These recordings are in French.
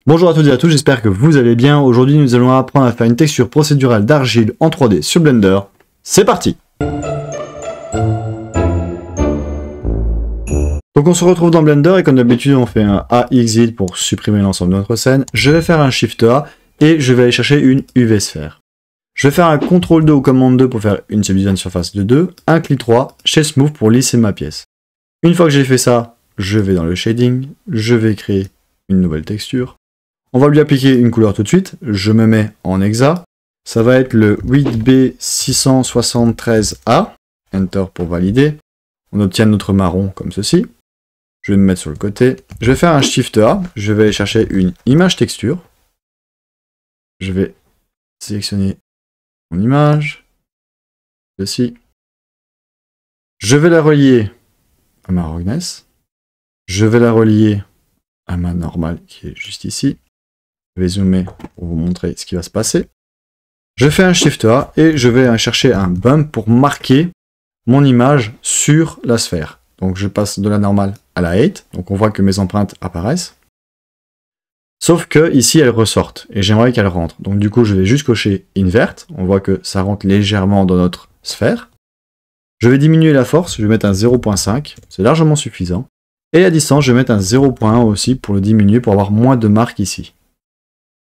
Bonjour à toutes et à tous, j'espère que vous allez bien. Aujourd'hui, nous allons apprendre à faire une texture procédurale d'argile en 3D sur Blender. C'est parti! Donc on se retrouve dans Blender et comme d'habitude, on fait un A, Exit pour supprimer l'ensemble de notre scène. Je vais faire un Shift A et je vais aller chercher une UV sphère. Je vais faire un CTRL 2 ou commande 2 pour faire une subdivision de surface de 2, un clic 3 chez Smooth pour lisser ma pièce. Une fois que j'ai fait ça, je vais dans le shading, je vais créer une nouvelle texture. On va lui appliquer une couleur tout de suite, je me mets en hexa, ça va être le 8B673A, Enter pour valider, on obtient notre marron comme ceci, je vais me mettre sur le côté, je vais faire un Shift A, je vais aller chercher une image texture, je vais sélectionner mon image, ceci, je vais la relier à ma roughness, je vais la relier à ma normale qui est juste ici. Je vais zoomer pour vous montrer ce qui va se passer. Je fais un Shift A et je vais chercher un bump pour marquer mon image sur la sphère. Donc je passe de la normale à la 8, donc on voit que mes empreintes apparaissent. Sauf que ici elles ressortent et j'aimerais qu'elles rentrent. Donc du coup je vais juste cocher Invert, on voit que ça rentre légèrement dans notre sphère. Je vais diminuer la force, je vais mettre un 0.5, c'est largement suffisant. Et à distance je vais mettre un 0.1 aussi pour le diminuer pour avoir moins de marques ici.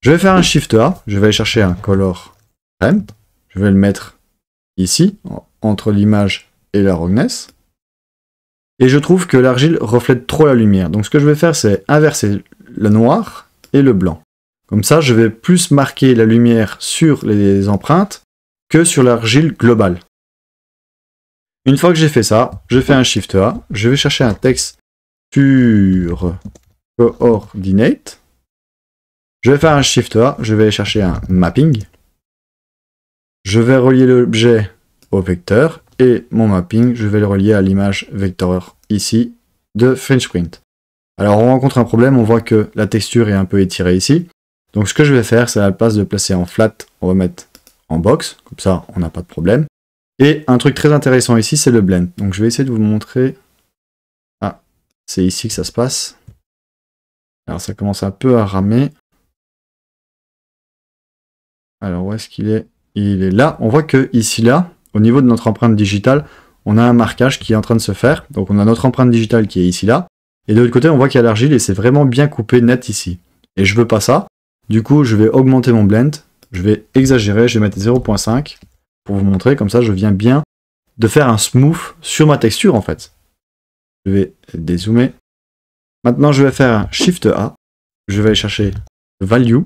Je vais faire un Shift A, je vais aller chercher un Color Ramp, je vais le mettre ici, entre l'image et la roughness. Et je trouve que l'argile reflète trop la lumière. Donc ce que je vais faire, c'est inverser le noir et le blanc. Comme ça, je vais plus marquer la lumière sur les empreintes que sur l'argile globale. Une fois que j'ai fait ça, je fais un Shift A, je vais chercher un texte sur Coordinate. Je vais faire un Shift A, je vais aller chercher un Mapping. Je vais relier l'objet au vecteur et mon mapping, je vais le relier à l'image vecteur ici de FrenchPrint. Alors on rencontre un problème, on voit que la texture est un peu étirée ici. Donc ce que je vais faire, c'est à la place de placer en flat, on va mettre en box, comme ça on n'a pas de problème. Et un truc très intéressant ici, c'est le blend. Donc je vais essayer de vous montrer. Ah, c'est ici que ça se passe. Alors ça commence un peu à ramer. Alors où est-ce qu'il est? Il est là. On voit que ici, là, au niveau de notre empreinte digitale, on a un marquage qui est en train de se faire. Donc on a notre empreinte digitale qui est ici, là. Et de l'autre côté, on voit qu'il y a l'argile et c'est vraiment bien coupé net ici. Et je veux pas ça. Du coup, je vais augmenter mon blend. Je vais exagérer. Je vais mettre 0.5 pour vous montrer. Comme ça, je viens bien de faire un smooth sur ma texture, en fait. Je vais dézoomer. Maintenant, je vais faire un Shift A. Je vais aller chercher Value.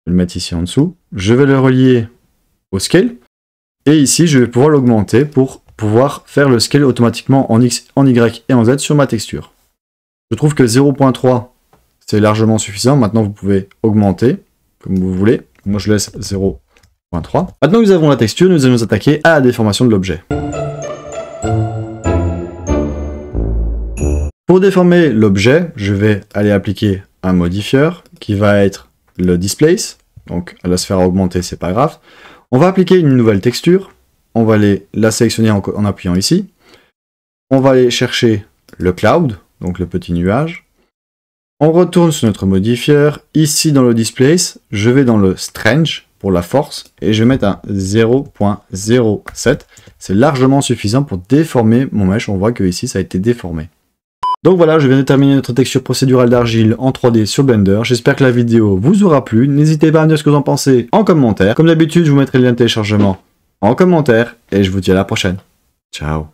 Je vais le mettre ici en dessous. Je vais le relier au scale. Et ici, je vais pouvoir l'augmenter pour pouvoir faire le scale automatiquement en X, en Y et en Z sur ma texture. Je trouve que 0.3, c'est largement suffisant. Maintenant, vous pouvez augmenter comme vous voulez. Moi, je laisse 0.3. Maintenant que nous avons la texture, nous allons nous attaquer à la déformation de l'objet. Pour déformer l'objet, je vais aller appliquer un modifieur qui va être le Displace, donc à la sphère augmentée, c'est pas grave. On va appliquer une nouvelle texture, on va aller la sélectionner en appuyant ici. On va aller chercher le Cloud, donc le petit nuage. On retourne sur notre modifieur, ici dans le Displace, je vais dans le Strange pour la force, et je vais mettre un 0.07. C'est largement suffisant pour déformer mon mesh, on voit que ici ça a été déformé. Donc voilà, je viens de terminer notre texture procédurale d'argile en 3D sur Blender. J'espère que la vidéo vous aura plu. N'hésitez pas à me dire ce que vous en pensez en commentaire. Comme d'habitude, je vous mettrai le lien de téléchargement en commentaire. Et je vous dis à la prochaine. Ciao.